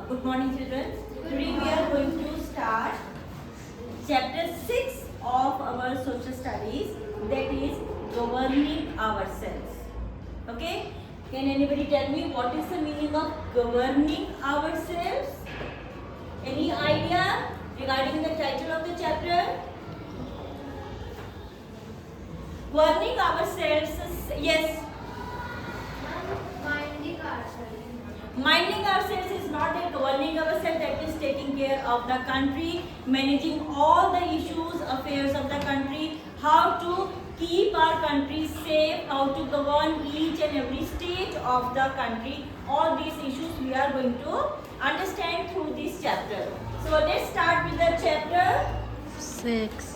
Good morning, children. Today we are going to start chapter 6 of our social studies, that is governing ourselves. Okay? Can anybody tell me what is the meaning of governing ourselves? Any idea regarding the title of the chapter? Governing ourselves is, yes. Minding ourselves is not a governing ourselves, that is taking care of the country, managing all the issues, affairs of the country, how to keep our country safe, how to govern each and every stage of the country. All these issues we are going to understand through this chapter. So let's start with the chapter 6.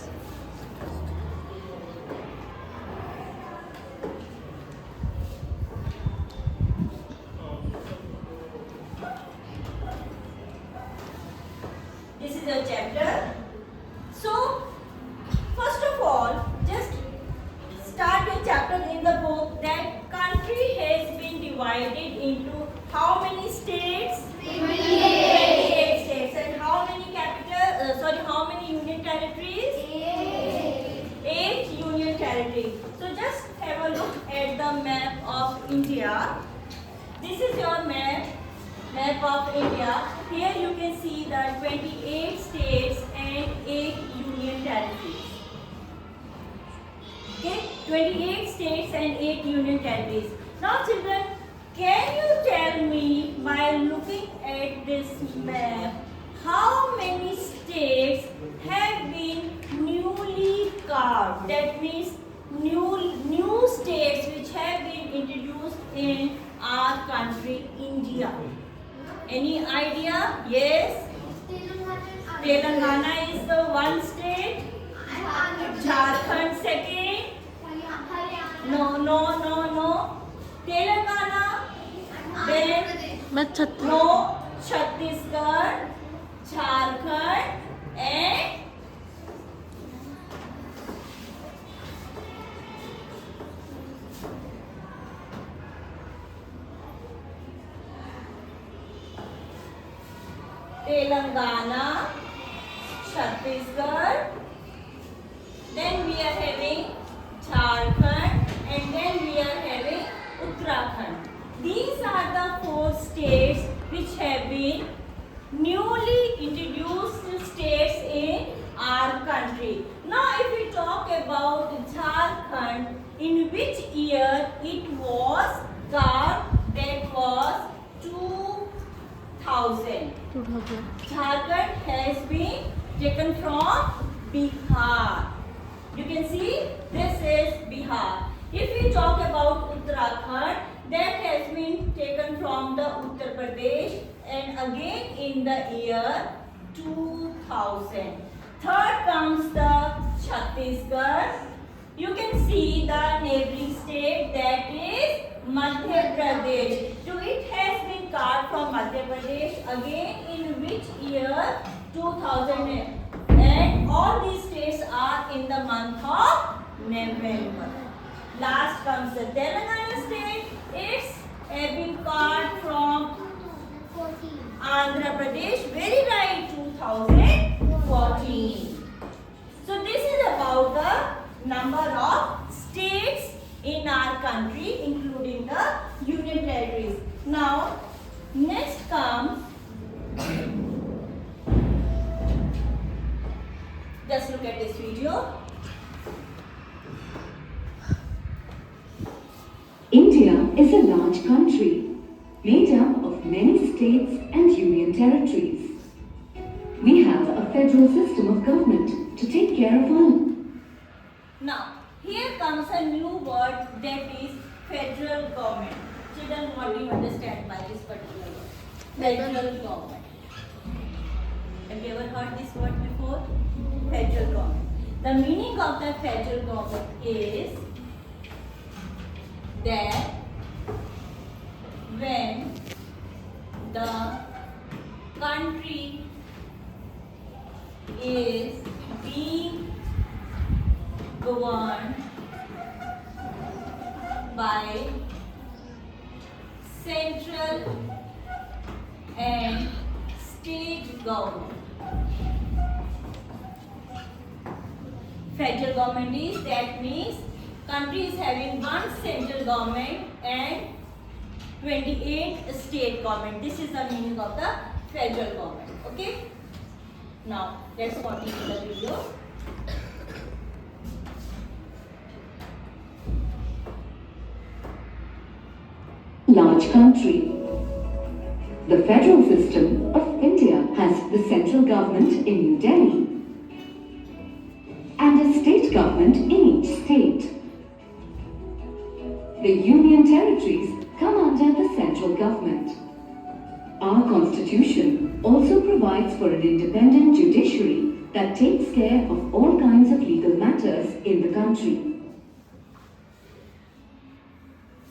This is a chapter. So, first of all, just start your chapter in the book that country has been divided into how many states? 28 states. And how many how many union territories? 8 union territories. So, just have a look at the map of India. This is your map of India. Here you can see the 28 states and 8 union territories. Okay, 28 states and 8 union territories. Now children, can you tell me by looking at this map how many states have been newly carved? That means new states which have been introduced in our country, India. Any idea? Yes? Telangana is the one state. Jharkhand second. No. Telangana. Then no. Chhattisgarh, Jharkhand and Telangana, Chhattisgarh, then we are having Jharkhand and then we are having Uttarakhand. These are the 4 states which have been newly introduced states in our country. Now if we talk about Jharkhand, in which year it was carved, that was 2000. Jharkhand has been taken from Bihar. You can see this is Bihar. If we talk about Uttarakhand, that has been taken from the Uttar Pradesh and again in the year 2000. Third comes the Chhattisgarh. You can see the neighboring state, that is Madhya Pradesh. So it has been carved from Madhya Pradesh again in which year? 2000. And all these states are in the month of November. Last comes the Telangana state. It's been carved from Andhra Pradesh. Very right, 2014. So this is about the number of states in our country, including the union territories. Now, next comes, just look at this video. India is a large country made up of many states and union territories. We have a federal system of government to take care of all. Now, here comes a new word, that is federal government. Children, what do you understand by this particular word? Federal government. Have you ever heard this word before? Federal government. The meaning of the federal government is that when the country is being governed by central and government. Federal government is, that means country is having one central government and 28 state government. This is the meaning of the federal government. Okay. Now let's continue the video. Large country. The federal system of India has the central government in New Delhi and a state government in each state. The union territories come under the central government. Our constitution also provides for an independent judiciary that takes care of all kinds of legal matters in the country.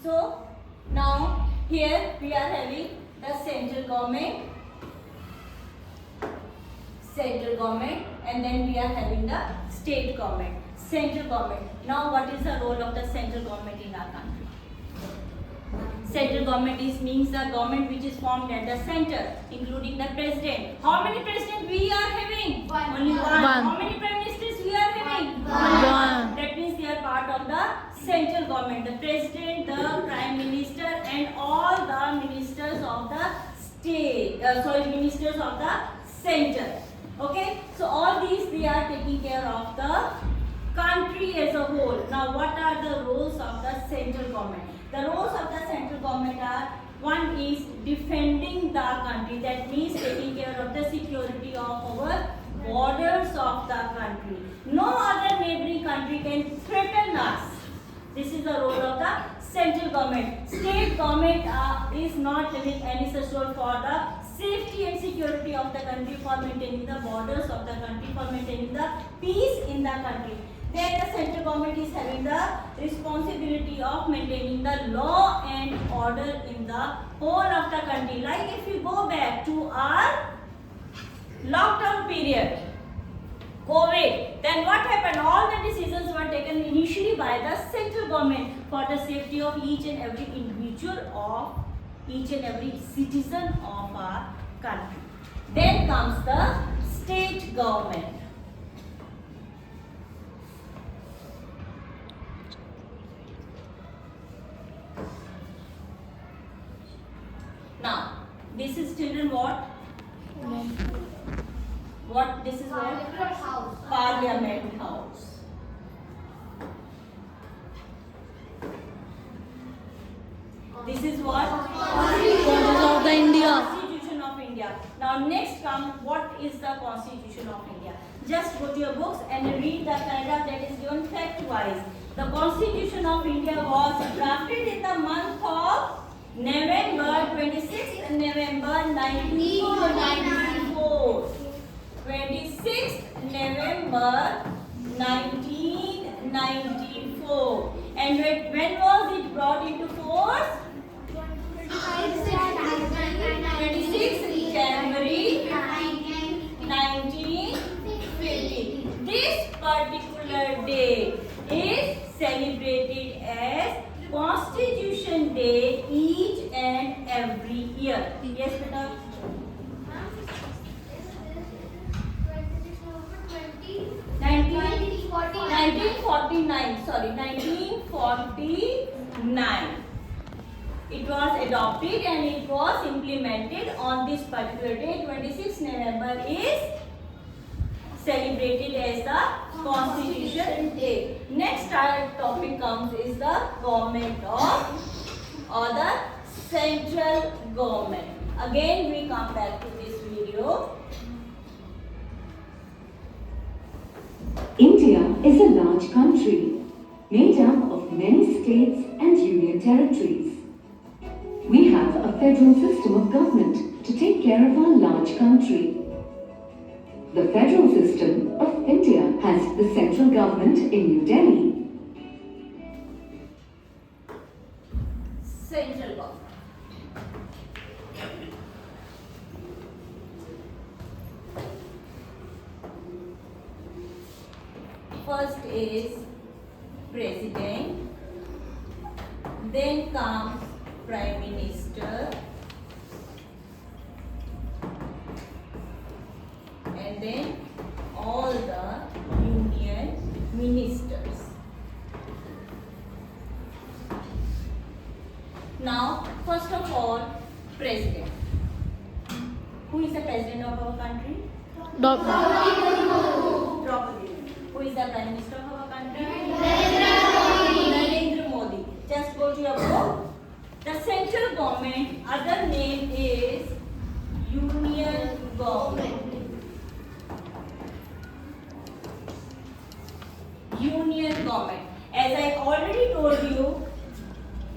So now here we are having the central government, and then we are having the state government, central government. Now what is the role of the central government in our country? Central government means the government which is formed at the center, including the president. How many presidents we are having? Only one. How many prime ministers we are having? One. That means they are part of the central government. The president, the prime minister, and all the ministers of the state. Ministers of the center. Okay. So all these they are taking care of the country as a whole. Now what are the roles of the central government? The roles of the central government are, one is defending the country, that means taking care of the security of our borders of the country. No other neighboring country can threaten us. This is the role of the central government. State government is not having any such role for the safety and security of the country, for maintaining the borders of the country, for maintaining the peace in the country. Then the central government is having the responsibility of maintaining the law and order in the whole of the country. Like if you go back to our lockdown period, COVID, then what happened? All the decisions were taken initially by the central government for the safety of each and every individual, of each and every citizen of our country. Then comes the state government. Now, this is children what? What? This is what? Parliament House. This is what? Constitution of the India. Constitution of India. Now next come, what is the Constitution of India? Just go to your books and read the paragraph that is given fact-wise. The Constitution of India was drafted in the month of November, 26th November 1994. 26th November 1994. And when was it brought into force? 26th January 1950. This particular day is celebrated as Constitution Day each and every year. Yes, beta? 1949. It was adopted and it was implemented on this particular day. 26 November is celebrated as the Constitution Day. Next our topic comes is the government of, or the central government. Again we come back to this video. India is a large country made up of many states and union territories. We have a federal system of government to take care of our large country. The federal system of India has the central government in New Delhi. Central government. First is president, then comes prime minister, and then all the union ministers. Now, first of all, president. Who is the president of our country? Properly. Who is the prime minister of our country? Narendra Modi. Just go to your book. The central government, other name is union government. Union government. As I already told you,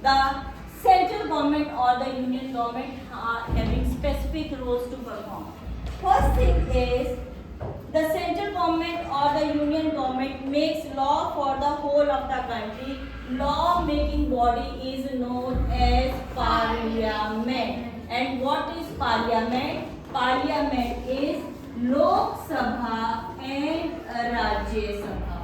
the central government or the union government are having specific roles to perform. First thing is, the central government or the union government makes law for the whole of the country. Law making body is known as parliament. And what is parliament? Parliament is Lok Sabha and Rajya Sabha.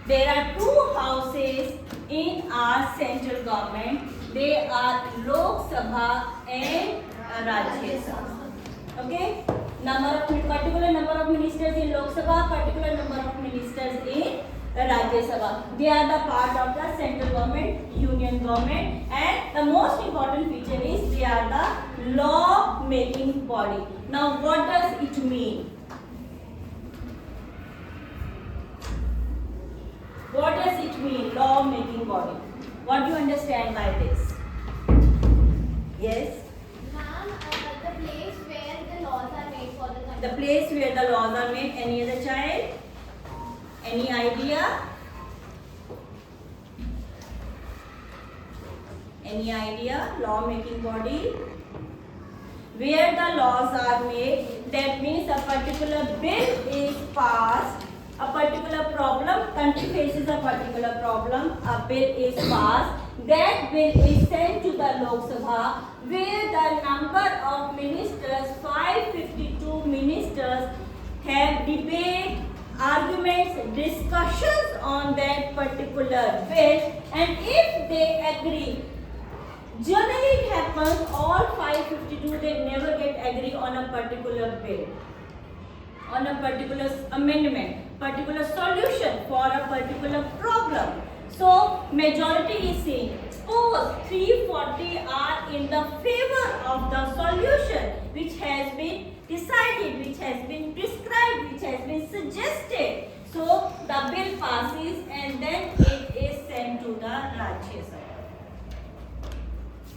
There are two houses in our central government. They are Lok Sabha and Rajya Sabha. Okay? Particular number of ministers in Lok Sabha, particular number of ministers in Rajya Sabha. They are the part of the central government, union government, and the most important feature is they are the law making body. Now, what does it mean? What does it mean, law making body? What do you understand by this? Yes? Ma'am, the place where the laws are made for the country. The place where the laws are made. Any other child? Any idea? Any idea? Law making body. Where the laws are made, that means a particular bill is passed. A particular problem, country faces a particular problem, a bill is passed, that bill is sent to the Lok Sabha, where the number of ministers, 552 ministers, have debate, arguments, discussions on that particular bill, and if they agree, generally it happens, all 552, they never get agree on a particular bill, on a particular amendment, particular solution for a particular problem. So majority is saying, suppose 340 are in the favor of the solution which has been decided, which has been prescribed, which has been suggested. So the bill passes and then it is sent to the Rajya Sabha.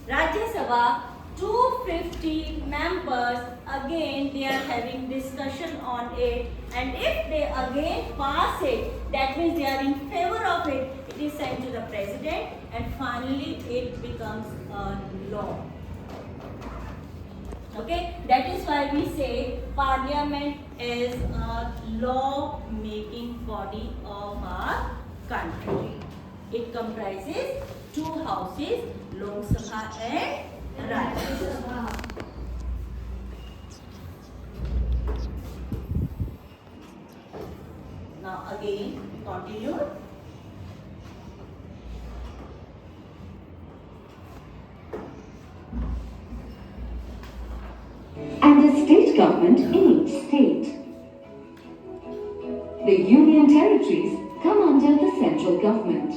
Rajya Sabha, 250 members, again they are having discussion on it, and if they again pass it, that means they are in favor of it, it is sent to the president and finally it becomes a law. Okay, that is why we say parliament is a law making body of our country. It comprises two houses, Lok Sabha and Rajya Sabha. Now again, continue. And the state government in each state. The union territories come under the central government.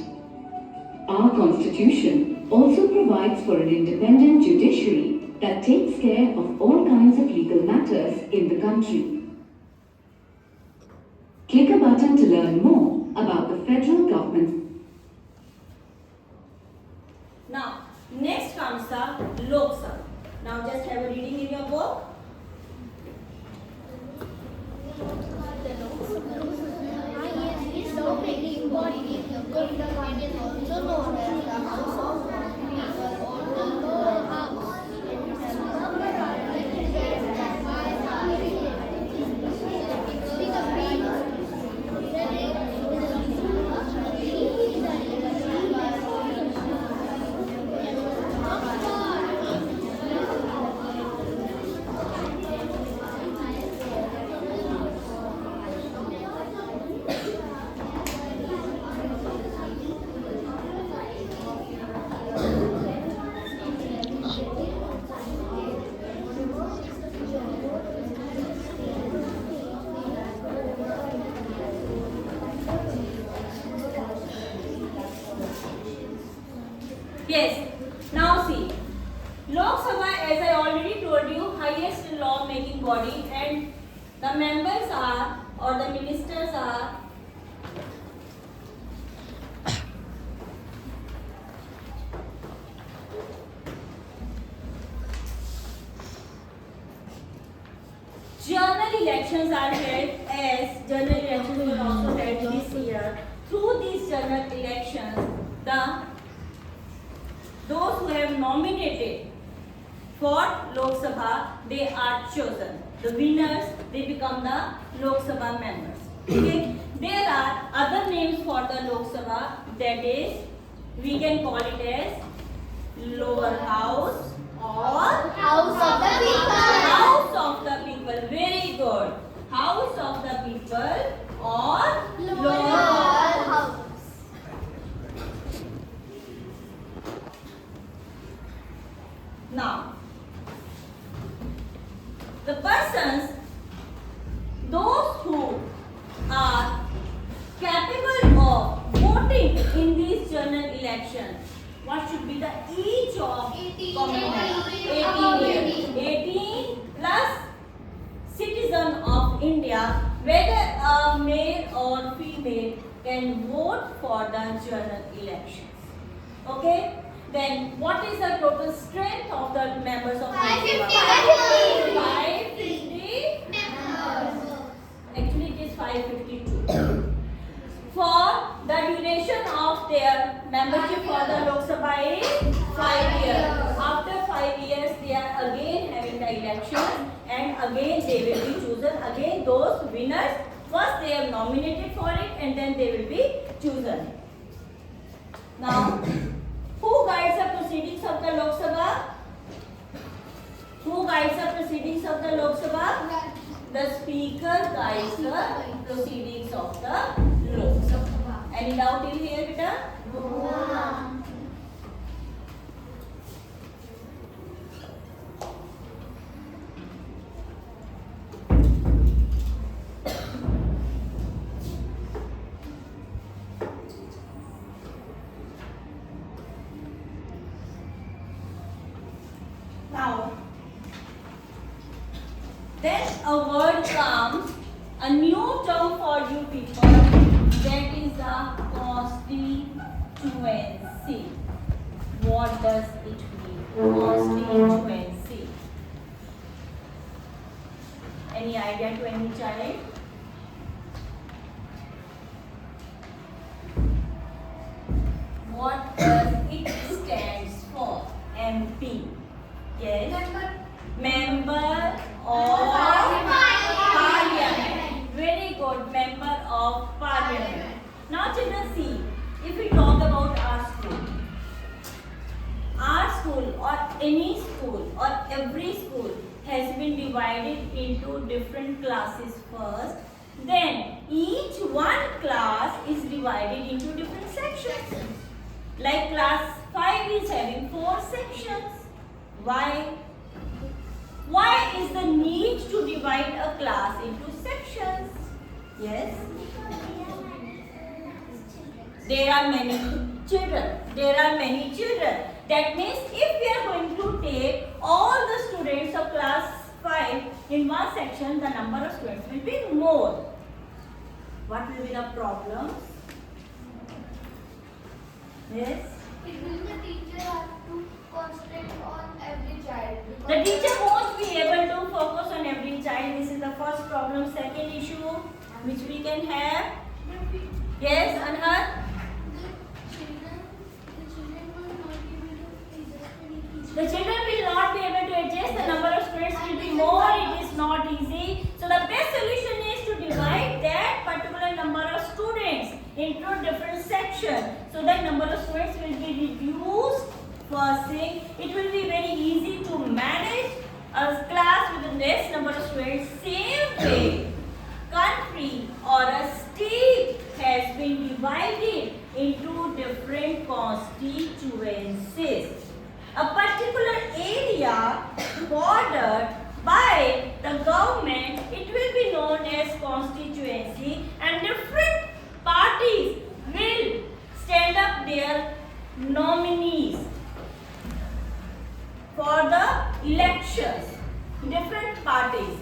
Our constitution also provides for an independent judiciary that takes care of all kinds of legal matters in the country. Click a button to learn more about the federal government. Now, next comes the Lok Sabha. Now just have a reading in your book. This law making body is also known as the House of People or the Lower House. Members are elected by Yes. Now see, Lok Sabha, as I already told you, highest law-making body, and the members are, or the ministers are, general elections are held, as general elections were also held this year. Through these general elections, those who have nominated for Lok Sabha, they are chosen. The winners, they become the Lok Sabha members. Okay? There are other names for the Lok Sabha, that is, we can call it as lower house or House of the people. House of the people. Very good. House of the people or lower house. House. Now, the persons, those who are capable of voting in these general elections, what should be the age of 18. commonwealth? 18. 18 years. 18 plus citizen of India, whether a male or female, can vote for the general elections. Okay? Then what is the total strength of the members of 550. 550. Actually it is 552. For the duration of their membership for the Lok Sabha is 5 years. After 5 years they are again having the elections, and again they will be chosen. Again those winners, first they are nominated for it and then they will be chosen. Now, who guides the proceedings of the Lok Sabha? Who guides the proceedings of the Lok Sabha? The speaker guides the proceedings of the Lok Sabha. Any doubt in here, beta? Now, then a word comes, a new term for you people, that is a constituency. What does it mean? Constituency. Any idea to any child? What does it stands for? MP. Yes. Member of Parliament. Very good. Member of Parliament. Now children, see, if we talk about our school or any school or every school has been divided into different classes first. Then each one class is divided into different sections. Like class 5 is having 4 sections. Why? Why is the need to divide a class into sections? Yes? There are many children. That means if we are going to take all the students of class 5 in one section, the number of students will be more. What will be the problem? Yes? It means the teacher has to concentrate on every child. The teacher won't be able to focus on every child. This is the first problem. Second issue which we can have. Yes, Anhar? The children will not be able to adjust. The number of students will be more. It is not easy. So the best solution is to divide that particular number of students into different sections. So that number of students will be reduced. First thing, it will be very easy to manage a class with a less number of students. Same way, country or a state has been divided into different constituencies. A particular area bordered by the government, it will be known as constituency, and different parties will stand up their nominees. for the elections, different parties.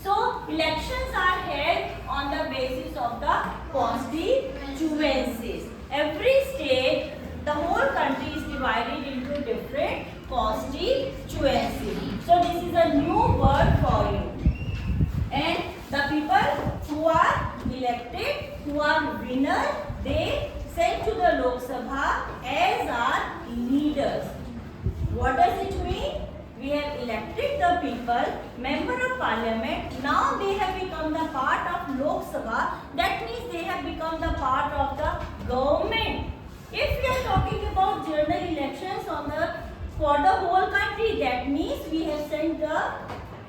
So elections are held on the basis of the constituencies. Every state, the whole country is divided into different constituencies. So this is a new word for you. And the people who are elected, who are winner, they sent to the Lok Sabha as our leaders. What does it mean? We have elected the people, member of parliament. Now they have become the part of Lok Sabha. That means they have become the part of the government. If we are talking about general elections for the whole country, that means we have sent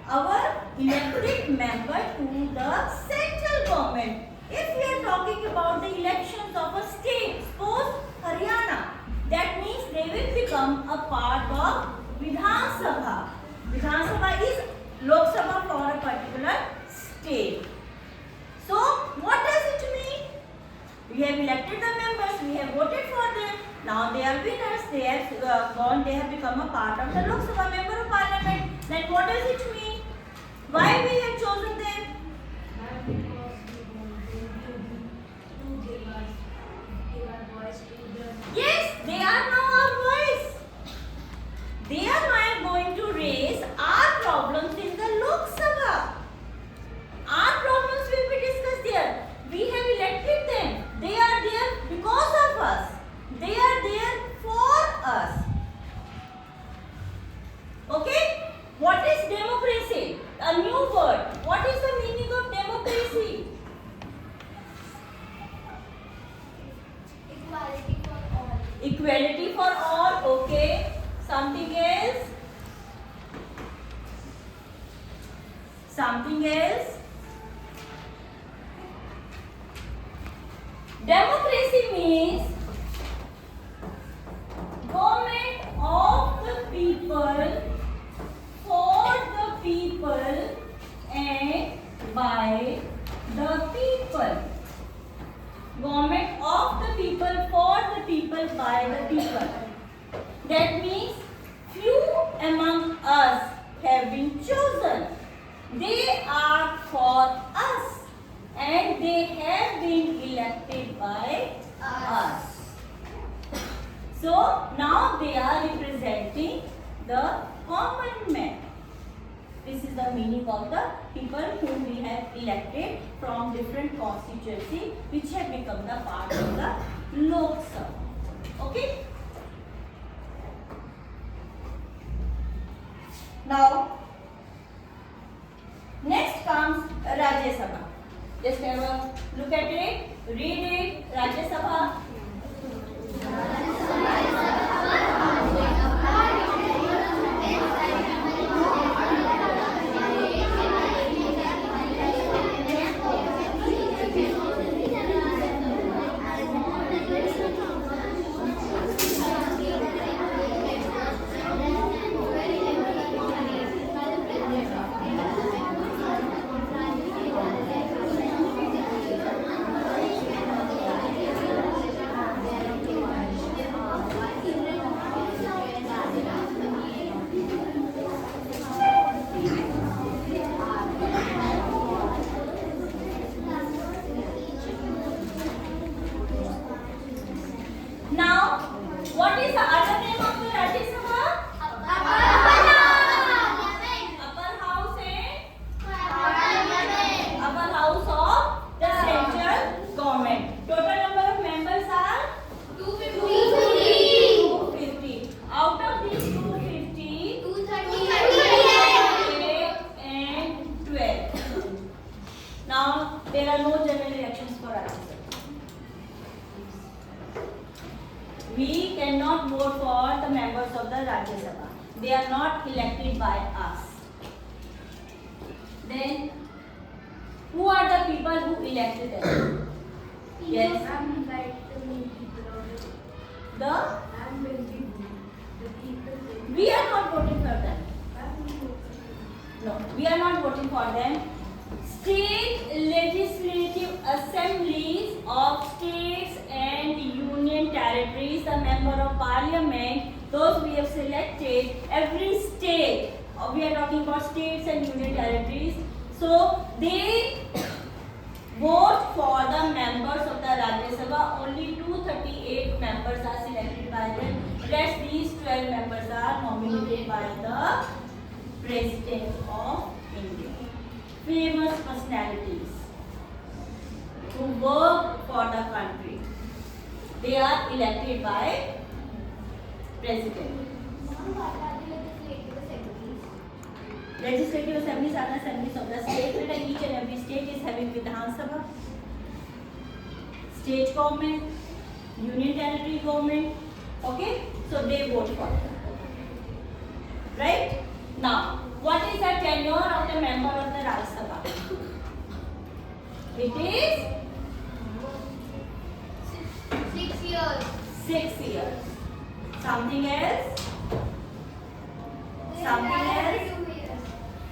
our elected member to the central government. If we are talking about the elections of a state, suppose Haryana, that means they will become a part of Vidhan Sabha. Vidhan Sabha is Lok Sabha for a particular state. So, what does it mean? We have elected the members, we have voted for them. Now they are winners, they have they have become a part of the Lok Sabha, member of parliament. Then what does it mean? Why we have chosen them? Yes, they are now our voice. They are now going to raise our problems in the Lok Sabha. Our problems will be discussed there. We have elected them. They are there because of us. They are there for us. Okay? What is democracy? A new word. What is the meaning of democracy? Equality for all. Equality for all. Okay. Something else? Something else? Democracy means government of the people, for the people, and by the people. Government of the people, for the people, by the people. That means few among us have been chosen. They are for us and they have been elected by us. So now they are representing the common man. This is the meaning of the people whom we have elected from different constituency which have become the part of the Lok Sabha. Okay? Now, next comes Rajya Sabha. Just have a look at it, read it. Rajya Sabha. Now, what is the other name of the Rajya Sabha? Upper house and upper house of the central government. Total number of members are 250. Out of these 250, 8 and 12. Now, there are no general elections for Rajya Sabha. We cannot vote for the members of the Rajya Sabha. They are not elected by us. Then, who are the people who elected them? Yes. We are not voting for them. No, we are not voting for them. State legislative assemblies of states and union territories territories, the member of parliament, those we have selected, every state, we are talking about states and union territories, so they vote for the members of the Rajya Sabha. Only 238 members are selected by them. Rest these 12 members are nominated by the President of India. Famous personalities who work for the country. They are elected by President. Legislative assemblies are the assemblies of the state, and each and every state is having Vidhan Sabha, state government, union territory government. Okay, so they vote for it. Right? Now, what is the tenure of the member of the Rajya Sabha? It is 6 years. 6 years. Something else? Something else?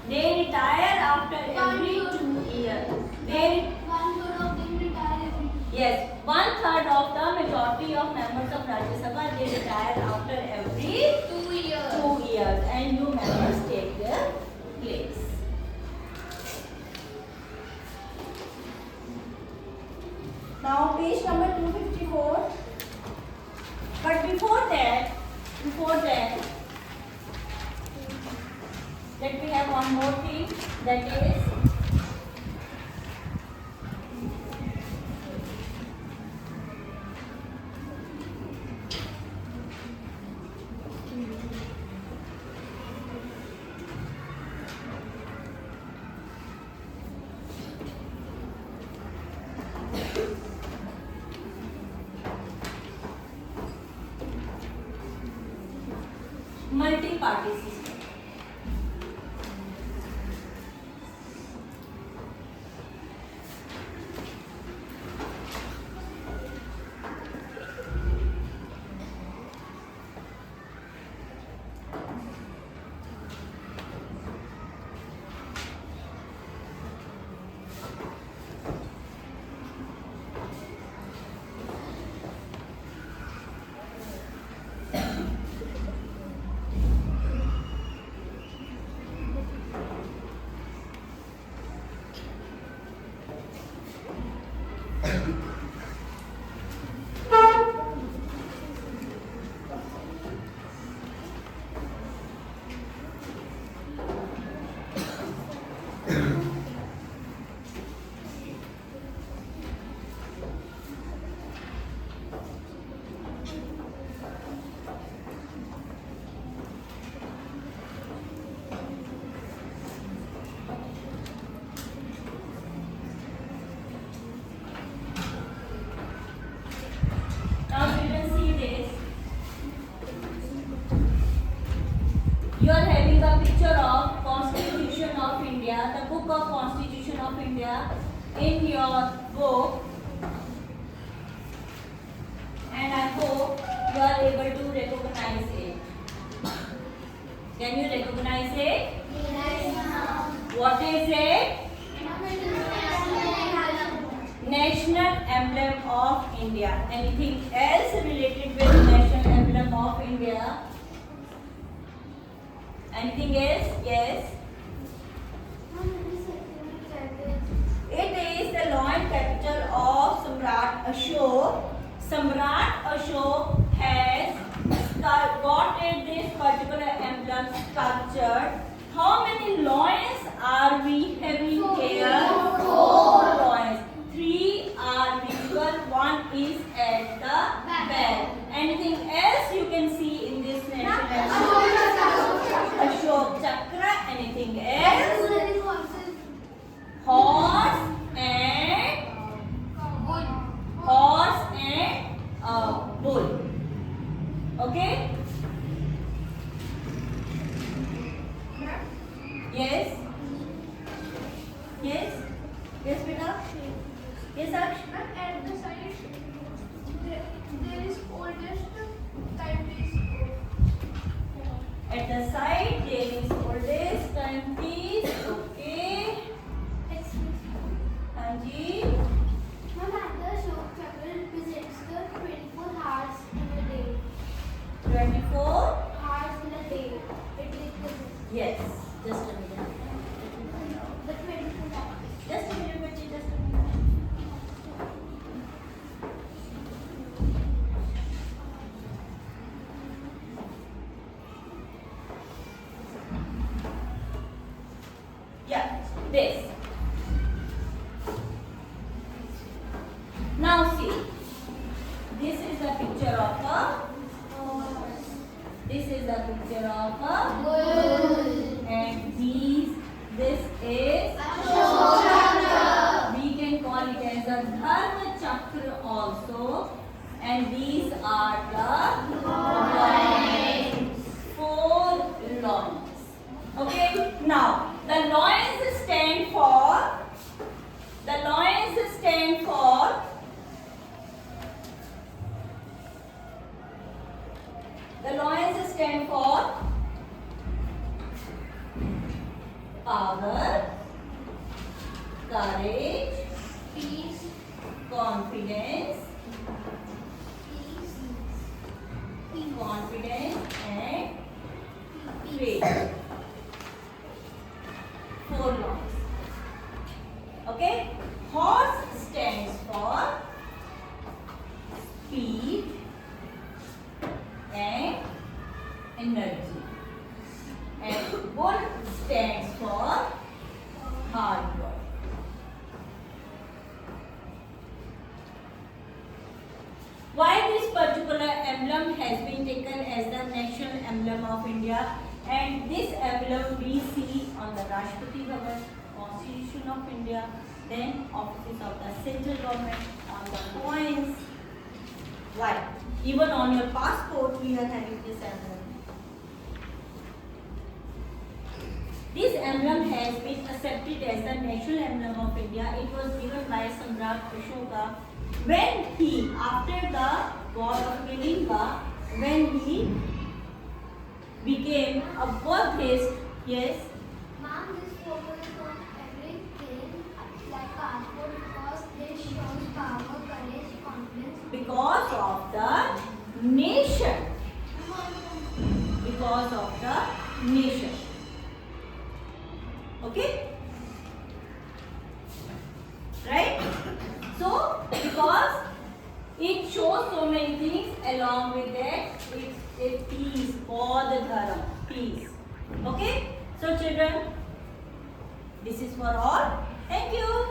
They retire after every 2 years. They yes, 1/3 of the majority of members of Rajya Sabha they retire after every 2 years. 2 years, and new members take their place. Now page number 254. But before that, let me have one more thing, that is multi-party system. Now you can see this. You are having a picture of Constitution of India, the book of Constitution of India in your book, and I hope you are able to recognize it. Can you recognize it? What is it? National emblem of India. Anything else related with national emblem of India? Anything else? Yes. It is the lion capital of Samrat Ashok. Samrat Ashok has got this particular emblem sculptured. How many lions are we having here? 4 lions. 3 are visible, 1 is at the back. Anything else you can see in this national emblem? Ashok Chakra. Anything else? Horse and bull. Okay? Yes? Yes? Yes, beta? Yes, Aksh? At the side, there is oldest timepiece. At the side, there is oldest timepiece. Okay. Anji. Ma'am, at the Ashok Chakra represents the 24 hours 24. Hours in a day. It represents Yes. Just a minute. the 24 hours. Just a minute, Bachchi, just a minute. Yeah, this. Now see, this is the picture of a, this is the picture of a, and this is, we can call it as a Dharma Chakra also, and these are the loins, 4 loins. Okay, now the loins stand for, the loins stand for, the loins stand for power, courage, Peace. confidence, Peace. confidence and faith. 4 loins. Okay? Horse stands for speed and energy. And bull stands for hard work. Why this particular emblem has been taken as the national emblem of India, and this emblem we see on the Rashtrapati Bhavan, Constitution of India, then offices of the central government, on the coins. Why? Even on your passport we are having this emblem. This emblem has been accepted as the national emblem of India. It was given by Samrat Ashoka when he, after the war of Kalinga, when he became a Buddhist. Yes, Ma'am, this focus on everything like passport because this shows power, courage, confidence. because of the nation. Because of the nation. Okay? Right? So, because it shows so many things, along with that, it's a peace for the dharma. Peace. Okay? So, children, this is for all. Thank you.